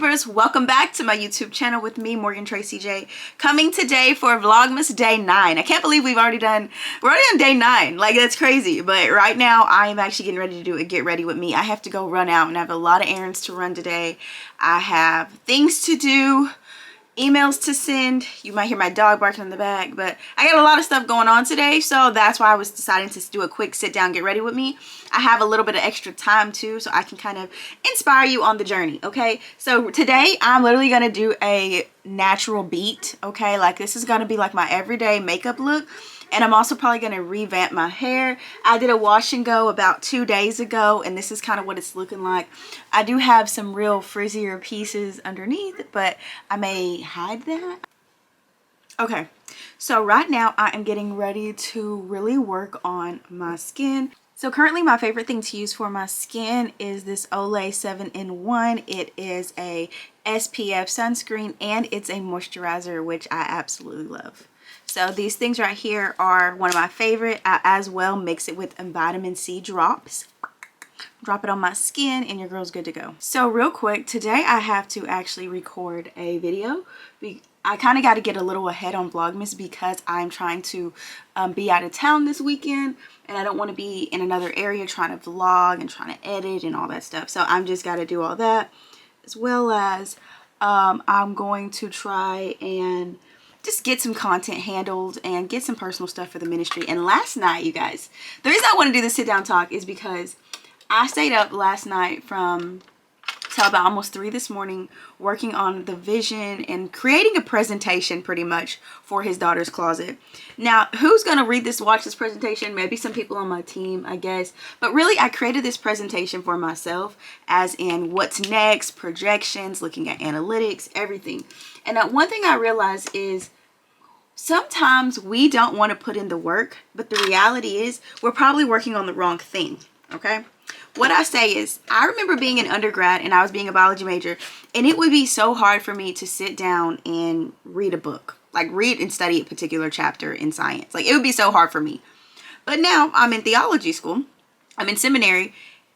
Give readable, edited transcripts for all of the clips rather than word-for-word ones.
YouTubers, welcome back to my YouTube channel with me, Morgan Tracy J, coming today for Vlogmas Day 9. I can't believe we're already on day 9. Like, that's crazy. But right now, I am actually getting ready to do a get ready with me. I have to go run out and I have a lot of errands to run today. I have things to do, emails to send. You might hear my dog barking in the back, but I got a lot of stuff going on today, so that's why I was deciding to do a quick sit down, get ready with me. I have a little bit of extra time too, so I can kind of inspire you on the journey. Okay, so today I'm literally gonna do a natural beat. Okay, like this is gonna be like my everyday makeup look. And I'm also probably going to revamp my hair. I did a wash and go about 2 days ago, and this is kind of what it's looking like. I do have some real frizzier pieces underneath, but I may hide that. Okay, so right now I am getting ready to really work on my skin. So currently my favorite thing to use for my skin is this Olay 7-in-1. It is a SPF sunscreen and it's a moisturizer, which I absolutely love. So these things right here are one of my favorite. I as well mix it with vitamin C drops. Drop it on my skin and your girl's good to go. So real quick, today I have to actually record a video. I kind of got to get a little ahead on Vlogmas because I'm trying to be out of town this weekend. And I don't want to be in another area trying to vlog and trying to edit and all that stuff. So I'm just got to do all that. As well as I'm going to try and just get some content handled and get some personal stuff for the ministry. And last night, you guys, the reason I want to do this sit down talk is because I stayed up last night from till about almost 3 this morning working on the vision and creating a presentation pretty much for his daughter's closet. Now, who's going to read this, watch this presentation? Maybe some people on my team, I guess. But really, I created this presentation for myself, as in what's next, projections, looking at analytics, everything. And one thing I realized is sometimes we don't want to put in the work, but the reality is we're probably working on the wrong thing, okay? What I say is, I remember being an undergrad and I was being a biology major, and it would be so hard for me to sit down and read a book, like read and study a particular chapter in science. Like, it would be so hard for me. But now I'm in theology school, I'm in seminary,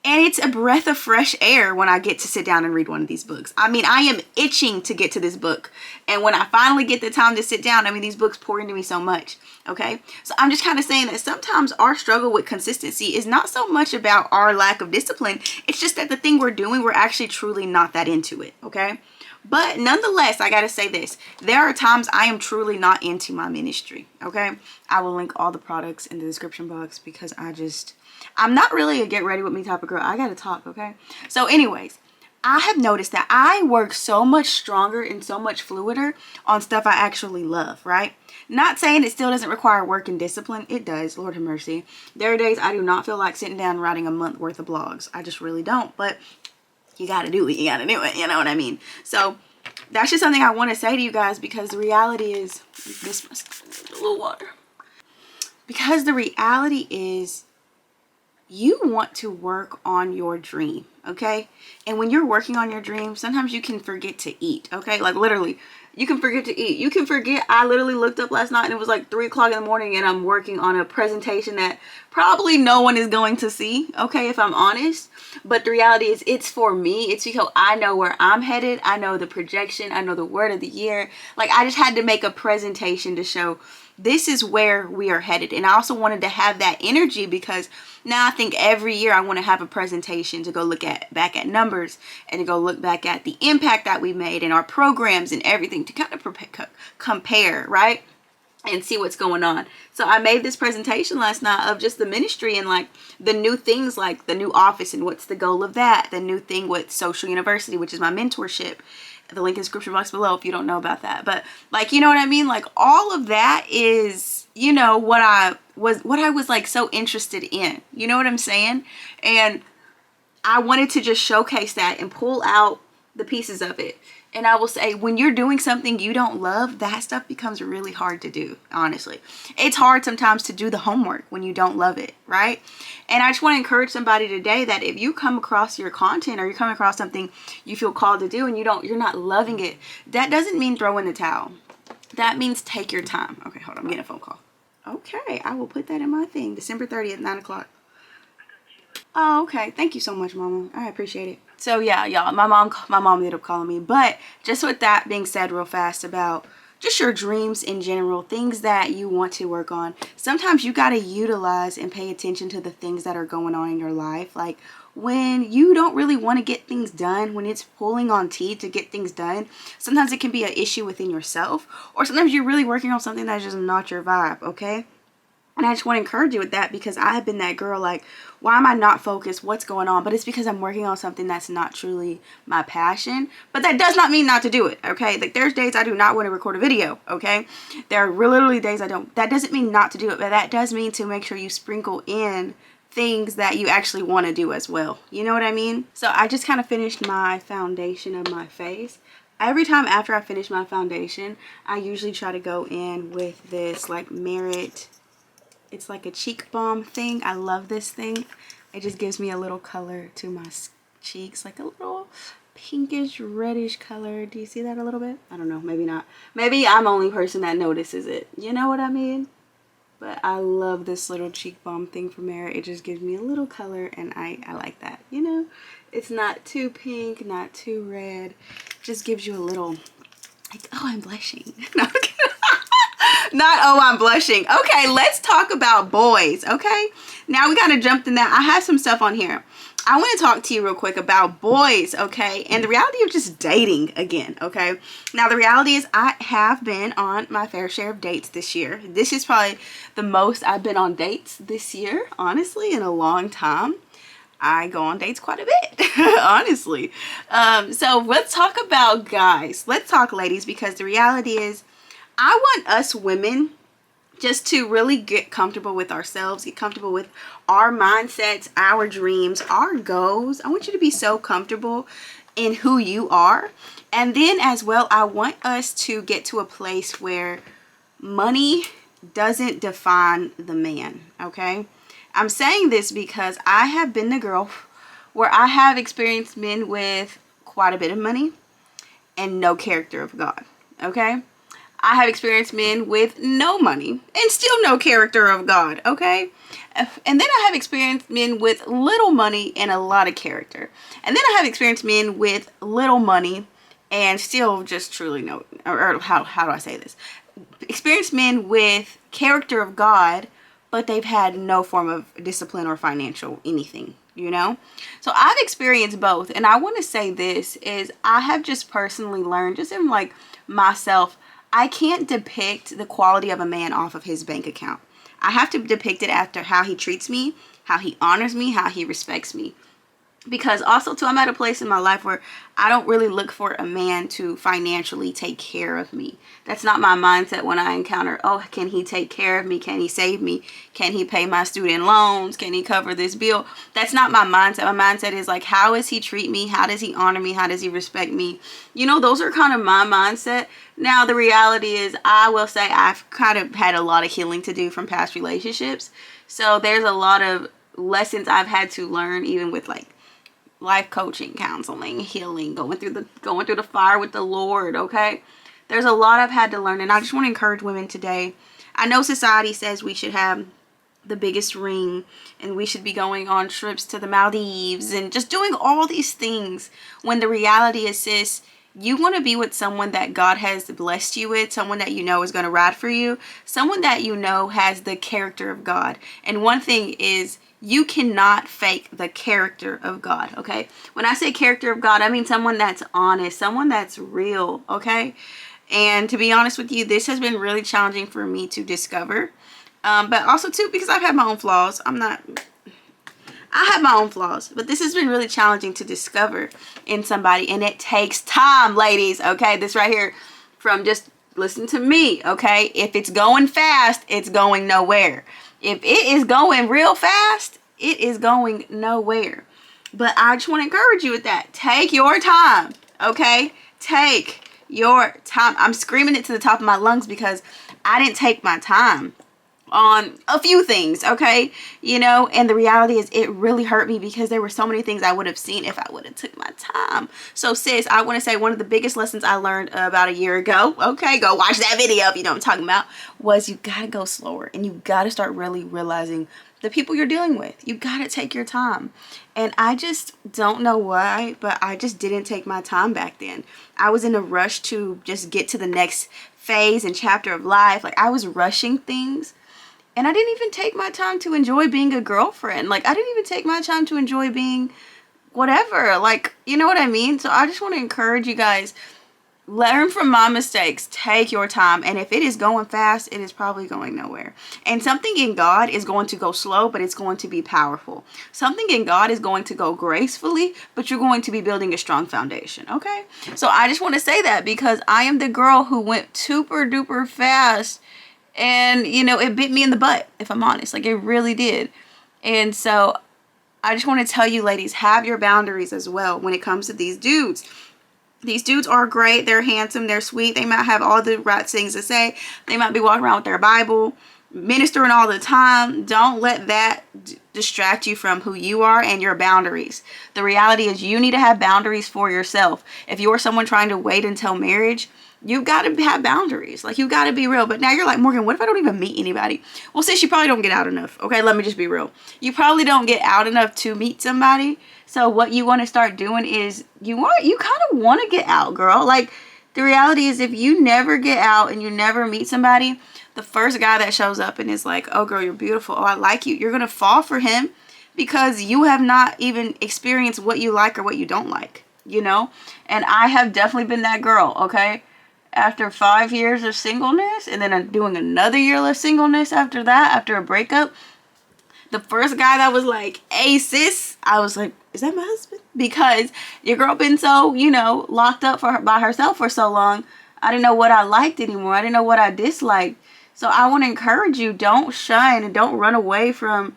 and it's a breath of fresh air when I get to sit down and read one of these books. I mean, I am itching to get to this book. And when I finally get the time to sit down, I mean, these books pour into me so much, okay? So I'm just kind of saying that sometimes our struggle with consistency is not so much about our lack of discipline. It's just that the thing we're doing, we're actually truly not that into it, okay? But nonetheless, I got to say this. There are times I am truly not into my ministry, okay? I will link all the products in the description box because I'm not really a get ready with me type of girl. I got to talk, okay? So anyways, I have noticed that I work so much stronger and so much fluider on stuff I actually love, right? Not saying it still doesn't require work and discipline. It does, Lord have mercy. There are days I do not feel like sitting down and writing a month worth of blogs. I just really don't, but you got to do it. You got to do it. You know what I mean? So that's just something I want to say to you guys, because the reality is, this must a little water. Because the reality is, you want to work on your dream, okay? And when you're working on your dream, sometimes you can forget to eat, okay? Like, literally, you can forget to eat. You can forget. I literally looked up last night and it was like 3 o'clock in the morning and I'm working on a presentation that probably no one is going to see, okay, if I'm honest. But the reality is, it's for me. It's because I know where I'm headed. I know the projection. I know the word of the year. Like, I just had to make a presentation to show this is where we are headed. And I also wanted to have that energy because now I think every year I want to have a presentation to go look back at numbers and to go look back at the impact that we made in our programs and everything to kind of compare, right? And see what's going on. So I made this presentation last night of just the ministry and like the new things, like the new office and what's the goal of that. The new thing with Social University, which is my mentorship. The link in the description box below if you don't know about that. But like, you know what I mean? Like, all of that is, you know, what I was like so interested in. You know what I'm saying? And I wanted to just showcase that and pull out the pieces of it. And I will say, when you're doing something you don't love, that stuff becomes really hard to do, honestly. It's hard sometimes to do the homework when you don't love it, right? And I just want to encourage somebody today that if you come across your content or you come across something you feel called to do and you're not loving it, that doesn't mean throw in the towel. That means take your time. Okay, hold on, I'm getting a phone call. Okay, I will put that in my thing. December 30th, 9 o'clock. Oh, okay. Thank you so much, Mama. I appreciate it. So yeah, y'all, my mom ended up calling me. But just with that being said real fast about just your dreams in general, things that you want to work on, sometimes you got to utilize and pay attention to the things that are going on in your life. Like when you don't really want to get things done, when it's pulling on teeth to get things done, sometimes it can be an issue within yourself, or sometimes you're really working on something that's just not your vibe, okay? And I just want to encourage you with that, because I have been that girl, like, why am I not focused? What's going on? But it's because I'm working on something that's not truly my passion. But that does not mean not to do it, okay? Like, there's days I do not want to record a video, okay? There are literally days I don't. That doesn't mean not to do it, but that does mean to make sure you sprinkle in things that you actually want to do as well. You know what I mean? So I just kind of finished my foundation of my face. Every time after I finish my foundation, I usually try to go in with this, like, Merit. It's like a cheek balm thing. I love this thing. It just gives me a little color to my cheeks, like a little pinkish reddish color. Do you see that a little bit? I don't know, maybe not. Maybe I'm the only person that notices it. You know what I mean? But I love this little cheek balm thing from Merit. It just gives me a little color, and I like that. You know, it's not too pink, not too red. It just gives you a little, like, oh, I'm blushing. No, I'm kidding. Not, oh, I'm blushing. Okay, let's talk about boys, okay? Now we gotta jump in that. I have some stuff on here. I want to talk to you real quick about boys, okay? And the reality of just dating again, okay? Now, the reality is I have been on my fair share of dates this year. This is probably the most I've been on dates this year, honestly, in a long time. I go on dates quite a bit, honestly. So let's talk about guys. Let's talk ladies, because the reality is I want us women just to really get comfortable with ourselves, get comfortable with our mindsets, our dreams, our goals. I want you to be so comfortable in who you are. And then as well, I want us to get to a place where money doesn't define the man, okay? I'm saying this because I have been the girl where I have experienced men with quite a bit of money and no character of God, okay? I have experienced men with no money and still no character of God, okay? And then I have experienced men with little money and a lot of character. And then I have experienced men with little money and still just truly no, or how do I say this? Experienced men with character of God, but they've had no form of discipline or financial anything, you know? So I've experienced both. And I want to say this is I have just personally learned, just in like myself, I can't depict the quality of a man off of his bank account. I have to depict it after how he treats me, how he honors me, how he respects me. Because also too, I'm at a place in my life where I don't really look for a man to financially take care of me. That's not my mindset when I encounter, oh, can he take care of me? Can he save me? Can he pay my student loans? Can he cover this bill? That's not my mindset. My mindset is like, how does he treat me? How does he honor me? How does he respect me? You know, those are kind of my mindset. Now, the reality is I will say I've kind of had a lot of healing to do from past relationships. So there's a lot of lessons I've had to learn, even with like life coaching, counseling, healing, going through the fire with the Lord, okay? There's a lot I've had to learn, and I just want to encourage women today. I know society says we should have the biggest ring and we should be going on trips to the Maldives and just doing all these things, when the reality is, sis, you want to be with someone that God has blessed you with, someone that you know is going to ride for you, someone that you know has the character of God. And one thing is, you cannot fake the character of God, okay? When I say character of God, I mean someone that's honest, someone that's real, okay? And to be honest with you, this has been really challenging for me to discover. But also too, because I've had my own flaws. I have my own flaws, but this has been really challenging to discover in somebody, and it takes time, ladies, okay? This right here, from just listen to me, okay? If it's going fast, it's going nowhere. If it is going real fast, it is going nowhere. But I just want to encourage you with that. Take your time, okay? Take your time. I'm screaming it to the top of my lungs because I didn't take my time on a few things, okay? You know, and the reality is it really hurt me because there were so many things I would have seen if I would have took my time. So sis, I want to say one of the biggest lessons I learned about a year ago, okay, go watch that video if you know what I'm talking about, was you gotta go slower, and you gotta start really realizing the people you're dealing with. You gotta take your time. And I just don't know why, but I just didn't take my time back then. I was in a rush to just get to the next phase and chapter of life. Like, I was rushing things. And I didn't even take my time to enjoy being a girlfriend. Like, I didn't even take my time to enjoy being whatever. Like, you know what I mean? So I just want to encourage you guys, learn from my mistakes. Take your time. And if it is going fast, it is probably going nowhere. And something in God is going to go slow, but it's going to be powerful. Something in God is going to go gracefully, but you're going to be building a strong foundation. Okay? So I just want to say that because I am the girl who went super duper fast. And, you know, it bit me in the butt, if I'm honest. Like, it really did. And so I just want to tell you, ladies, have your boundaries as well when it comes to these dudes. These dudes are great. They're handsome. They're sweet. They might have all the right things to say. They might be walking around with their Bible, ministering all the time. Don't let that distract you from who you are and your boundaries. The reality is you need to have boundaries for yourself. If you're someone trying to wait until marriage, you got to have boundaries. Like, you got to be real. But now you're like, Morgan, what if I don't even meet anybody? Well, sis, you probably don't get out enough. Okay, let me just be real. You probably don't get out enough to meet somebody. So what you want to start doing is you kind of want to get out, girl. Like, the reality is if you never get out and you never meet somebody, the first guy that shows up and is like, oh, girl, you're beautiful. Oh, I like you. You're going to fall for him because you have not even experienced what you like or what you don't like, you know? And I have definitely been that girl, okay? After 5 years of singleness and then I'm doing another year of singleness after that, after a breakup, the first guy that was like, hey, sis, I was like, is that my husband? Because your girl been so, you know, locked up by herself for so long. I didn't know what I liked anymore. I didn't know what I disliked. So I want to encourage you, don't shun and don't run away from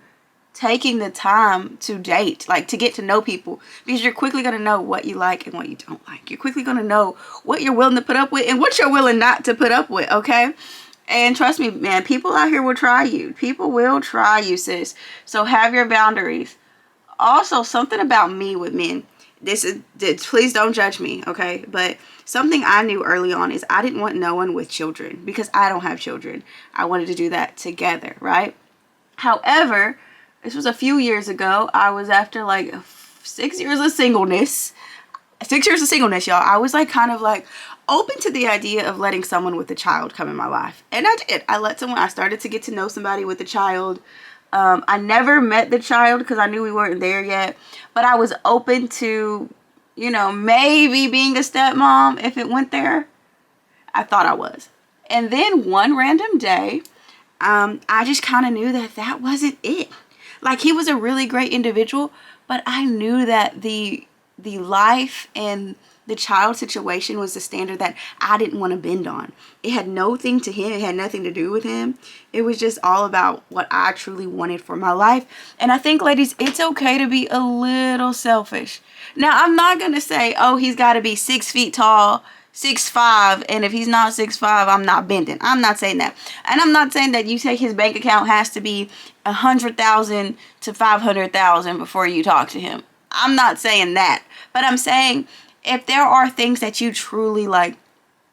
taking the time to date, like to get to know people, because you're quickly going to know what you like and what you don't like. You're quickly going to know what you're willing to put up with and what you're willing not to put up with, okay? And trust me, man, people out here will try you. People will try you, sis. So have your boundaries. Also, something about me with men, please don't judge me, okay? But something I knew early on is I didn't want no one with children because I don't have children. I wanted to do that together, right? However, this was a few years ago. I was after like 6 years of singleness. 6 years of singleness, y'all. I was like kind of like open to the idea of letting someone with a child come in my life. And I did. I started to get to know somebody with a child. I never met the child because I knew we weren't there yet. But I was open to, you know, maybe being a stepmom if it went there. I thought I was. And then one random day, I just kind of knew that that wasn't it. Like, he was a really great individual, but I knew that the life and the child situation was the standard that I didn't want to bend on. It had nothing to him. It had nothing to do with him. It was just all about what I truly wanted for my life. And I think, ladies, it's okay to be a little selfish. Now, I'm not going to say, oh, he's got to be 6 feet tall, 6'5", and if he's not 6'5", I'm not bending. I'm not saying that. And I'm not saying that you say his bank account has to be 100,000 to 500,000 before you talk to him. I'm not saying that. But I'm saying if there are things that you truly like,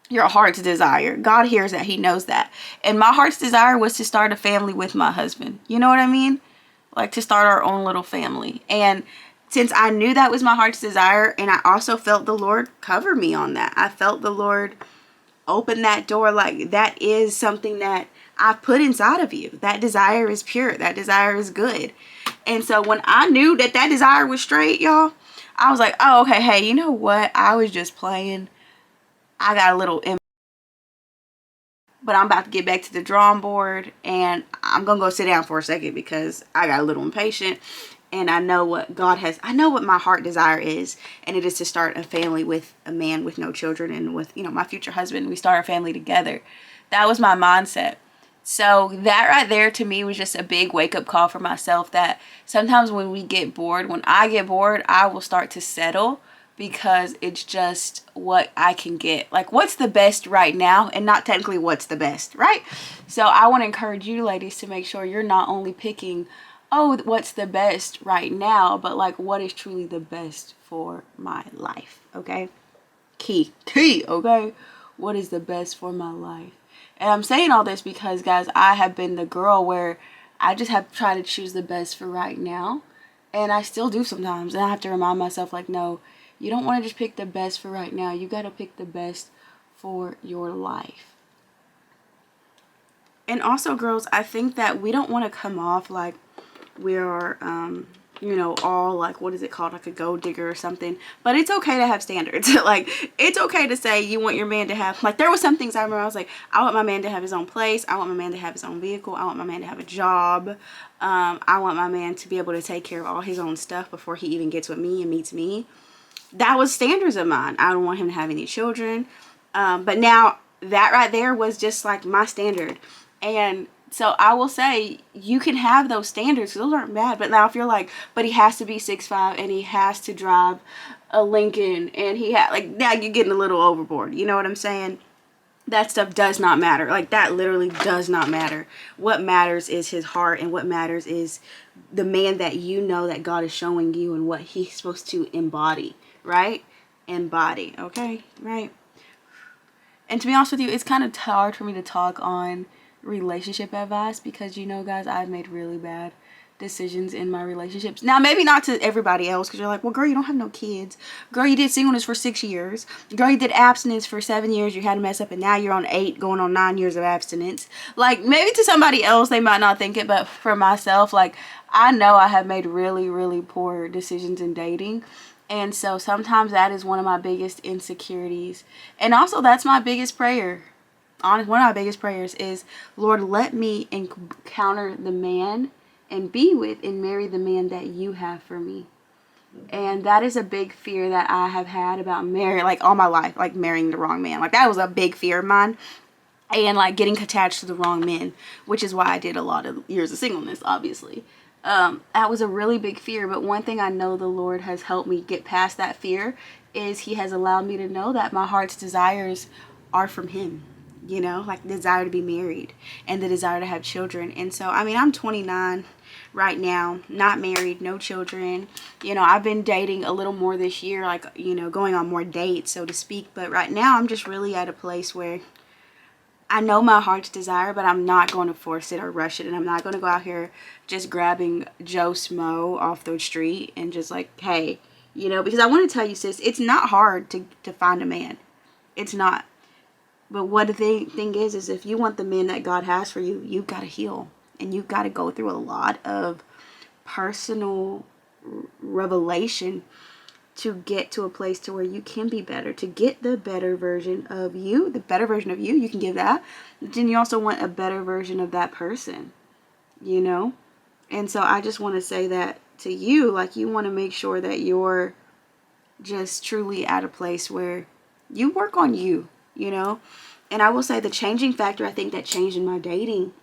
your heart's desire, God hears that. He knows that. And my heart's desire was to start a family with my husband. You know what I mean? Like, to start our own little family. And since I knew that was my heart's desire, and I also felt the Lord cover me on that. I felt the Lord open that door. Like, that is something that I've put inside of you. That desire is pure. That desire is good. And so when I knew that that desire was straight, y'all, I was like, oh, okay, hey, you know what? I was just playing. I got a little, but I'm about to get back to the drawing board, and I'm going to go sit down for a second because I got a little impatient. And I know what I know what my heart desire is. And it is to start a family with a man with no children and with, you know, my future husband. We start our family together. That was my mindset. So that right there to me was just a big wake up call for myself that sometimes when I get bored, I will start to settle because it's just what I can get. Like, what's the best right now and not technically what's the best, right? So I want to encourage you ladies to make sure you're not only picking, oh, what's the best right now, but like, what is truly the best for my life, okay? Key, okay? What is the best for my life? And I'm saying all this because, guys, I have been the girl where I just have to try to choose the best for right now. And I still do sometimes. And I have to remind myself, like, no, you don't want to just pick the best for right now. You got to pick the best for your life. And also, girls, I think that we don't want to come off like we're, you know, all like, what is it called? Like a gold digger or something. But it's okay to have standards. Like, it's okay to say you want your man to have, like, there were some things I remember I was like, I want my man to have his own place. I want my man to have his own vehicle. I want my man to have a job. I want my man to be able to take care of all his own stuff before he even gets with me and meets me. That was standards of mine. I don't want him to have any children. But now that right there was just like my standard. And so I will say you can have those standards. Those aren't bad. But now if you're like, but he has to be 6'5" and he has to drive a Lincoln and he had, like, now you're getting a little overboard. You know what I'm saying? That stuff does not matter. Like, that literally does not matter. What matters is his heart, and what matters is the man that you know that God is showing you and what he's supposed to embody, right? Embody, okay? Right? And to be honest with you, it's kind of hard for me to talk on relationship advice because, you know, guys, I've made really bad decisions in my relationships. Now, maybe not to everybody else, because you're like, well, girl, you don't have no kids. Girl, you did singleness for 6 years. Girl, you did abstinence for 7 years. You had a mess up, and now you're on 8, going on 9 years of abstinence. Like, maybe to somebody else, they might not think it, but for myself, like, I know I have made really, really poor decisions in dating. And so sometimes that is one of my biggest insecurities. And also, that's my biggest prayer. Honestly, one of my biggest prayers is, Lord, let me encounter the man and be with and marry the man that you have for me. And that is a big fear that I have had about marriage, like, all my life, like marrying the wrong man. Like, that was a big fear of mine. And like getting attached to the wrong men, which is why I did a lot of years of singleness, obviously. That was a really big fear. But one thing I know the Lord has helped me get past that fear is he has allowed me to know that my heart's desires are from him. You know, like the desire to be married and the desire to have children. And so, I mean, I'm 29 right now, not married, no children. You know, I've been dating a little more this year, like, you know, going on more dates, so to speak. But right now, I'm just really at a place where I know my heart's desire, but I'm not going to force it or rush it. And I'm not going to go out here just grabbing Joe Smo off the street and just like, hey, you know, because I want to tell you, sis, it's not hard to find a man. It's not. But what the thing is if you want the man that God has for you, you've got to heal. And you've got to go through a lot of personal revelation to get to a place to where you can be better, to get the better version of you. The better version of you can give that. But then you also want a better version of that person, you know? And so I just want to say that to you, like, you want to make sure that you're just truly at a place where you work on you, you know? And I will say the changing factor, I think, that changed in my dating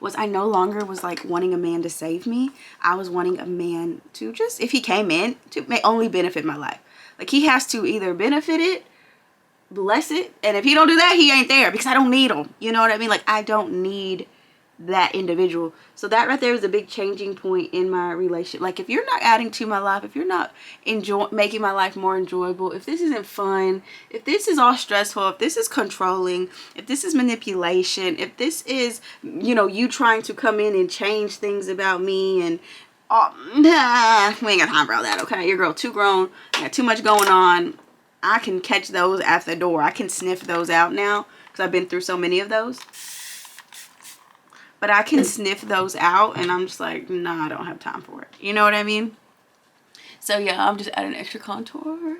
was I no longer was like wanting a man to save me. I was wanting a man to just, if he came in, to only benefit my life. Like, he has to either benefit it, bless it, and if he don't do that, he ain't there, because I don't need him. You know what I mean? Like, I don't need that individual. So that right there was a big changing point in my relationship. Like, if you're not adding to my life, if you're not making my life more enjoyable, if this isn't fun, if this is all stressful, if this is controlling, if this is manipulation, if this is, you know, you trying to come in and change things about me, and we ain't got time for all that, okay? Your girl too grown, got too much going on. I can catch those at the door. I can sniff those out now because I've been through so many of those. But I can sniff those out, and I'm just like, nah, I don't have time for it. You know what I mean? So, yeah, I'm just adding extra contour.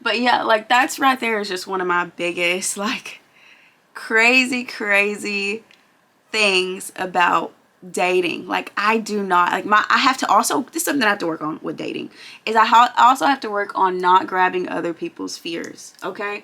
But, yeah, like, that's right there is just one of my biggest, like, crazy things about dating. Like, I do not, like, I have to also, this is something I have to work on with dating, is I also have to work on not grabbing other people's fears, okay?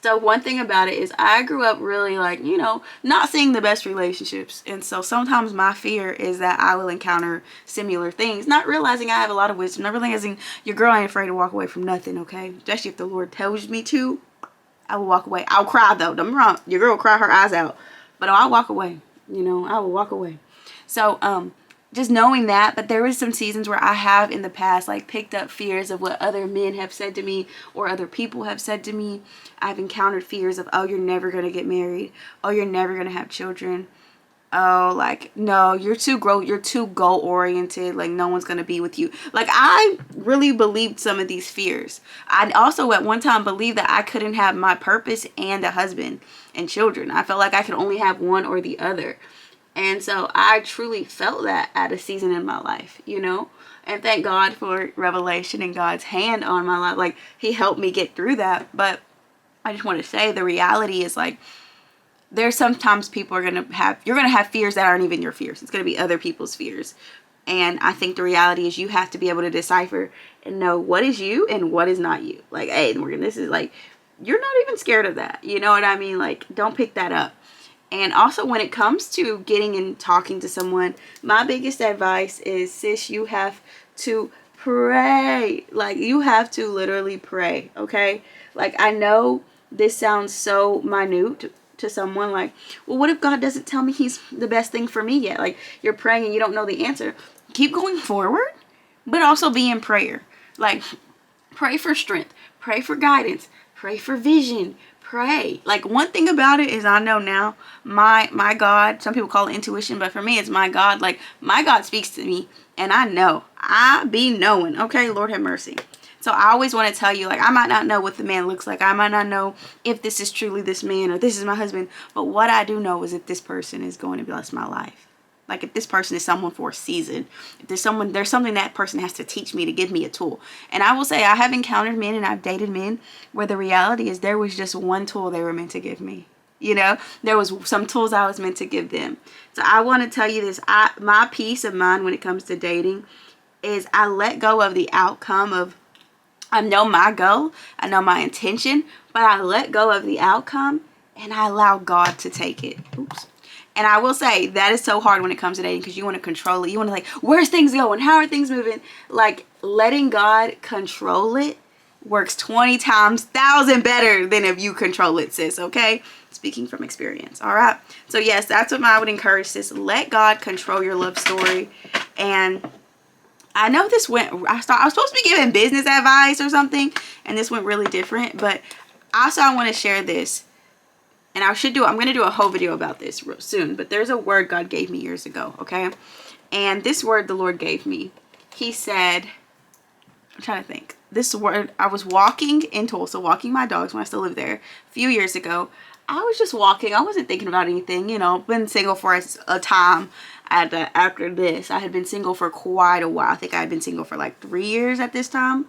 So one thing about it is I grew up really, like, you know, not seeing the best relationships. And so sometimes my fear is that I will encounter similar things, not realizing I have a lot of wisdom, not realizing your girl ain't afraid to walk away from nothing, okay? Especially if the Lord tells me to, I will walk away. I'll cry, though. Don't get me wrong. Your girl will cry her eyes out. But I'll walk away. You know, I will walk away. So, just knowing that, but there was some seasons where I have in the past, like, picked up fears of what other men have said to me or other people have said to me. I've encountered fears of, oh, you're never going to get married. Oh, you're never going to have children. oh, like, no, you're too goal oriented, like no one's gonna be with you. Like, I really believed some of these fears. I also at one time believed that I couldn't have my purpose and a husband and children. I felt like I could only have one or the other. And so I truly felt that at a season in my life, you know. And thank God for revelation and God's hand on my life. Like, he helped me get through that. But I just want to say the reality is, like, there's sometimes people are going to have, you're going to have fears that aren't even your fears. It's going to be other people's fears. And I think the reality is you have to be able to decipher and know what is you and what is not you. Like, hey, Morgan, this is like, you're not even scared of that. You know what I mean? Like, don't pick that up. And also when it comes to getting and talking to someone, my biggest advice is, sis, you have to pray. Like, you have to literally pray, okay? Like, I know this sounds so minute to someone, like, well, what if God doesn't tell me he's the best thing for me yet? Like, you're praying and you don't know the answer. Keep going forward, but also be in prayer. Like, pray for strength, pray for guidance, pray for vision, pray. Like, one thing about it is I know now my God, some people call it intuition, but for me it's my God. Like, my God speaks to me and I be knowing, okay? Lord have mercy. So I always want to tell you, like, I might not know what the man looks like. I might not know if this is truly this man or this is my husband. But what I do know is if this person is going to bless my life. Like, if this person is someone for a season. If there's something that person has to teach me to give me a tool. And I will say I have encountered men and I've dated men where the reality is there was just one tool they were meant to give me. You know, there was some tools I was meant to give them. So I want to tell you this. My peace of mind when it comes to dating is I let go of the outcome of, I know my goal, I know my intention, but I let go of the outcome and I allow God to take it. Oops. And I will say that is so hard when it comes to dating because you want to control it. You want to, like, where's things going? How are things moving? Like, letting God control it works 20 times, 1,000 better than if you control it, sis, okay? Speaking from experience, all right? So, yes, that's what I would encourage, sis. Let God control your love story. And I know this went, I was supposed to be giving business advice or something, and this went really different, but also I want to share this, and I'm going to do a whole video about this real soon, but there's a word God gave me years ago, okay? And this word the Lord gave me, he said, I'm trying to think, this word, I was walking in Tulsa, walking my dogs when I still lived there a few years ago. I was just walking. I wasn't thinking about anything, you know, been single for a time. After this, I had been single for quite a while. I think I had been single for like 3 years at this time,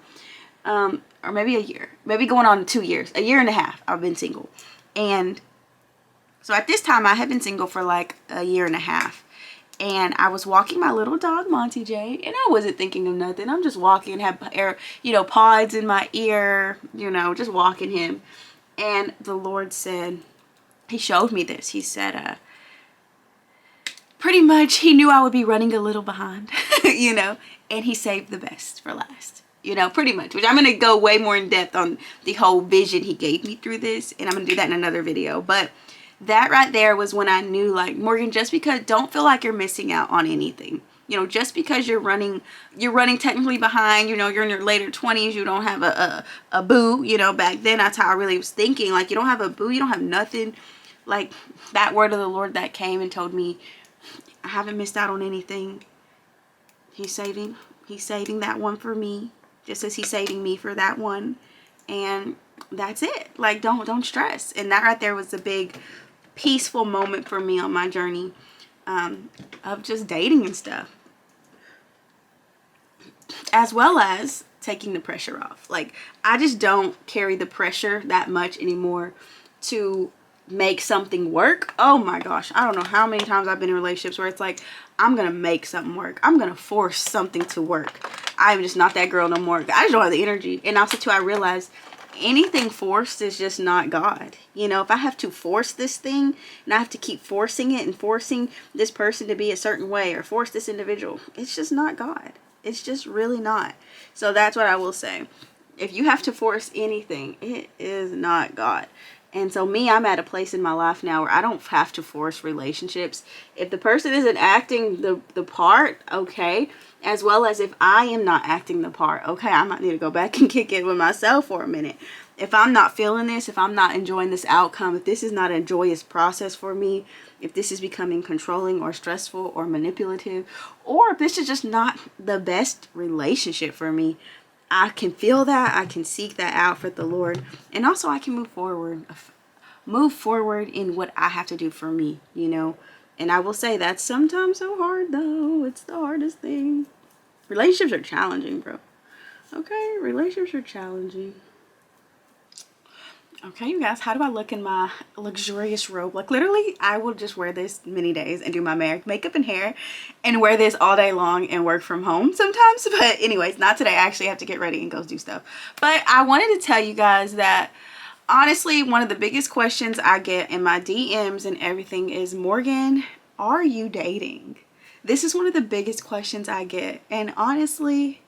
or maybe a year, maybe going on 2 years, a year and a half. I've been single, and so at this time I had been single for like a year and a half, and I was walking my little dog Monty J, and I wasn't thinking of nothing. I'm just walking, have air, you know, pods in my ear, you know, just walking him, and the Lord said, he showed me this. He said, pretty much he knew I would be running a little behind, you know, and he saved the best for last, you know, pretty much, which I'm going to go way more in depth on the whole vision he gave me through this. And I'm going to do that in another video. But that right there was when I knew, like, Morgan, just because, don't feel like you're missing out on anything. You know, just because you're running technically behind, you know, you're in your later 20s, you don't have a boo, you know, back then that's how I really was thinking. Like, you don't have a boo, you don't have nothing. Like, that word of the Lord that came and told me, I haven't missed out on anything. He's saving that one for me, just as he's saving me for that one. And that's it. Like, don't stress. And that right there was a big peaceful moment for me on my journey of just dating and stuff, as well as taking the pressure off. Like, I just don't carry the pressure that much anymore to make something work. Oh my gosh, I don't know how many times I've been in relationships where it's like, I'm gonna make something work, I'm gonna force something to work. I'm just not that girl no more. I just don't have the energy. And also too, I realized anything forced is just not God. You know, if I have to force this thing and I have to keep forcing it and forcing this person to be a certain way or force this individual, it's just not God. It's just really not. So that's what I will say. If you have to force anything, it is not God. And so me, I'm at a place in my life now where I don't have to force relationships. If the person isn't acting the part, okay, as well as if I am not acting the part, okay, I might need to go back and kick it with myself for a minute. if I'm not feeling this, if I'm not enjoying this outcome, if this is not a joyous process for me, if this is becoming controlling or stressful or manipulative, or if this is just not the best relationship for me, I can feel that, I can seek that out for the Lord, and also I can move forward in what I have to do for me, you know. And I will say that's sometimes so hard, though. It's the hardest thing. Relationships are challenging, bro. Okay, relationships are challenging. Okay, you guys, how do I look in my luxurious robe? Like, literally, I will just wear this many days and do my makeup and hair and wear this all day long and work from home sometimes. But anyways, not today. I actually have to get ready and go do stuff. But I wanted to tell you guys that, honestly, one of the biggest questions I get in my DMs and everything is, Morgan, are you dating? This is one of the biggest questions I get. And honestly,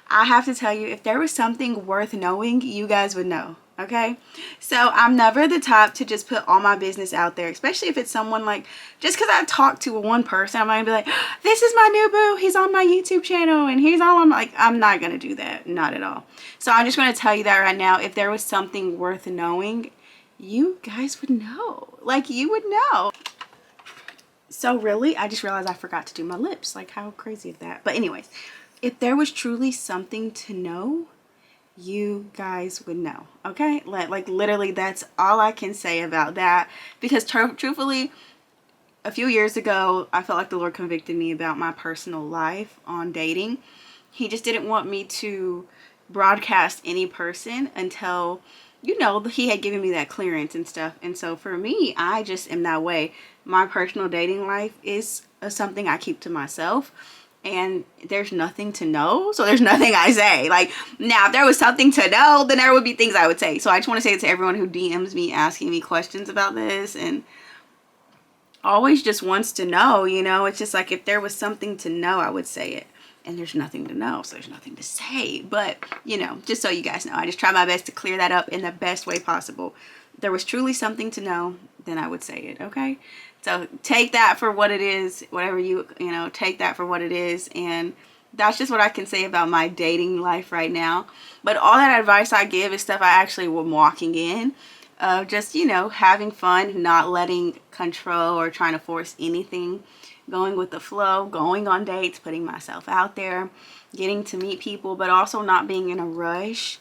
I have to tell you, if there was something worth knowing, you guys would know. Okay, so I'm never the type to just put all my business out there, especially if it's someone like, just because I talk to one person, I'm gonna be like, this is my new boo, he's on my YouTube channel and he's all, I'm like, I'm not gonna do that, not at all. So I'm just gonna tell you that right now, if there was something worth knowing, you guys would know. Like, you would know. So really, I just realized I forgot to do my lips. Like, how crazy is that? But anyways, if there was truly something to know, you guys would know. Okay, like literally, that's all I can say about that, because truthfully, a few years ago I felt like the Lord convicted me about my personal life on dating. He just didn't want me to broadcast any person until, you know, he had given me that clearance and stuff. And so for me, I just am that way. My personal dating life is something I keep to myself. And there's nothing to know, so there's nothing I say. Like, now, if there was something to know, then there would be things I would say. So I just want to say it to everyone who DMs me asking me questions about this and always just wants to know, you know. It's just like, if there was something to know, I would say it. And there's nothing to know, so there's nothing to say. But, you know, just so you guys know, I just try my best to clear that up in the best way possible. If there was truly something to know, then I would say it, okay? So take that for what it is, whatever you know, take that for what it is. And that's just what I can say about my dating life right now. But all that advice I give is stuff I actually am walking in. Just, you know, having fun, not letting control or trying to force anything. Going with the flow, going on dates, putting myself out there, getting to meet people, but also not being in a rush.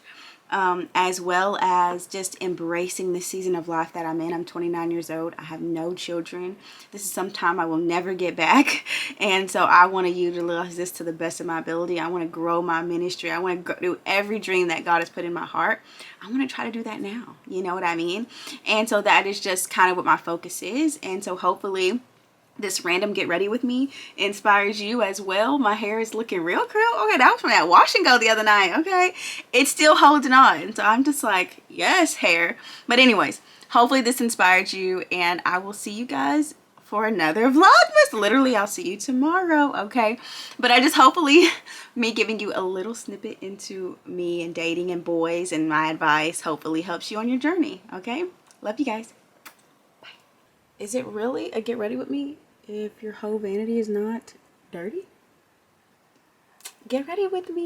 As well as just embracing the season of life that I'm in. I'm 29 years old. I have no children. This is some time I will never get back. And so I want to utilize this to the best of my ability. I want to grow my ministry. I want to do every dream that God has put in my heart. I want to try to do that now. You know what I mean? And so that is just kind of what my focus is. And so hopefully this random get ready with me inspires you as well. My hair is looking real curl. Okay, that was from that wash and go the other night. Okay, it's still holding on. So I'm just like, yes, hair. But anyways, hopefully this inspired you, and I will see you guys for another Vlogmas. Literally, I'll see you tomorrow. Okay, but I just, hopefully me giving you a little snippet into me and dating and boys and my advice hopefully helps you on your journey. Okay, love you guys. Bye. Is it really a get ready with me if your whole vanity is not dirty? Get ready with me.